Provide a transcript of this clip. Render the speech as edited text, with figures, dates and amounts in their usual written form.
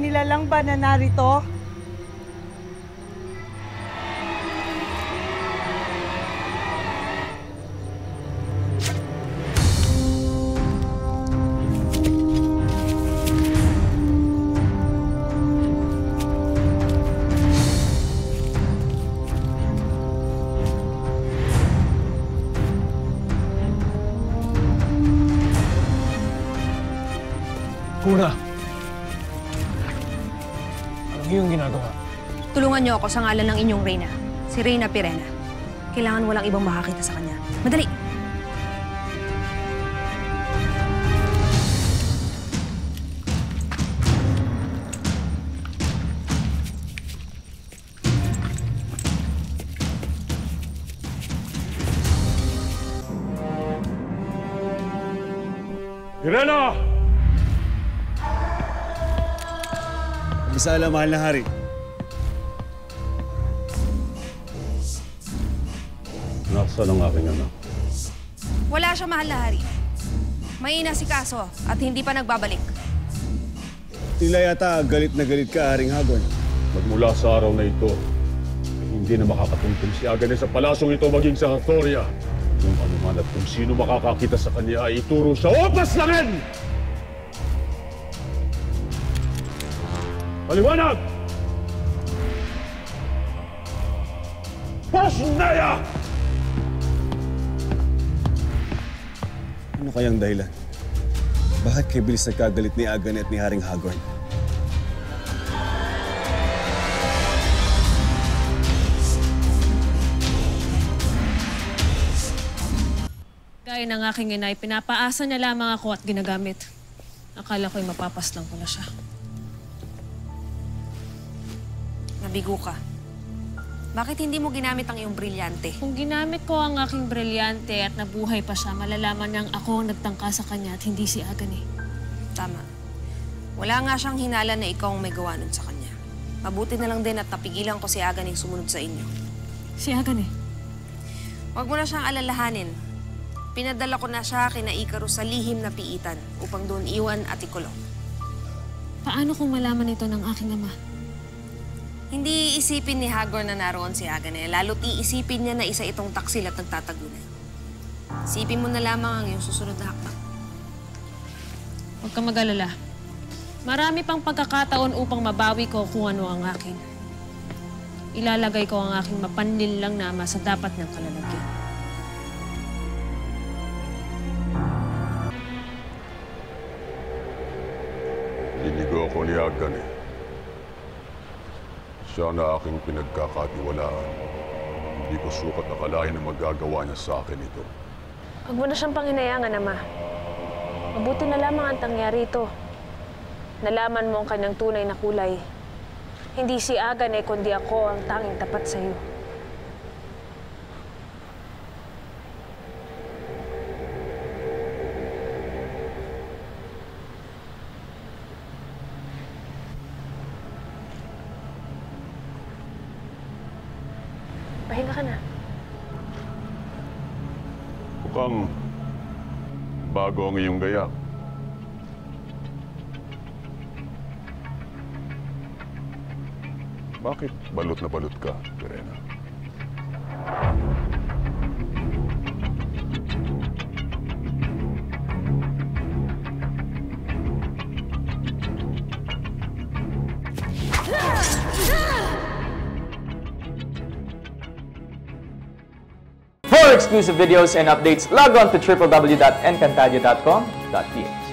nilalang ba na narito? Kuna! Ano yung ginagawa? Tulungan niyo ako sa ngalan ng inyong Reyna, si Reyna Pirena. Kailangan walang ibang makakita sa kanya. Madali! Pirena! Misala, mahal na hari. Nasaan ang aking anak? Wala siya, mahal na hari. May inasikaso at hindi pa nagbabalik. Tila yata galit na galit ka, Haring Hagon. Magmula sa araw na ito, hindi na makakatungtong si Agane sa palasong ito maging sa Hathoria. Kung ano man at kung sino makakakita sa kanya ay ituro sa opas langin! Paliwanag! Pasnaya! Ano kayang dahilan? Bakit kay bilis nagkagalit ni Agane at ni Haring Hagon? Gaya ng aking inay, pinapaasa niya lamang ako at ginagamit. Akala ko'y mapapaslang ko na siya. Nabigo ka. Bakit hindi mo ginamit ang iyong brilyante? Kung ginamit ko ang aking brilyante at nabuhay pa siya, malalaman niyang ako ang nagtangka sa kanya at hindi si Agane. Tama. Wala nga siyang hinala na ikaw ang may gawa nun sa kanya. Mabuti na lang din at napigilan ko si Agane sumunod sa inyo. Si Agane? Huwag mo na siyang alalahanin. Pinadala ko na siya kina Ikaros sa lihim na piitan upang doon iwan at ikulong. Paano kung malaman ito ng aking ama? Hindi iisipin ni Hagor na naroon si Agane, lalo't iisipin niya na isa itong taksil at nagtatagunay. Isipin mo na lamang ang iyong susunod na hakbang. Huwag ka mag-alala. Marami pang pagkakataon upang mabawi ko kung ano ang akin. Ilalagay ko ang aking mapanlinlang na ama sa dapat niyang kalalagyan. Liligo ako ni Agane. Siya na aking pinagkakatiwalaan. Hindi ko sukat akalain na magagawa niya sa akin ito. Huwag mo na siyang panginayangan, Ama. Mabuti na lamang ang tangyari ito. Nalaman mo ang kanyang tunay na kulay. Hindi si Agane, kundi ako ang tanging tapat sa iyo. Pahinga ka na. Mukhang bago ang iyong gayak. Bakit balot na balot ka, Pirena? For exclusive videos and updates, log on to www.encantadia.com.ph.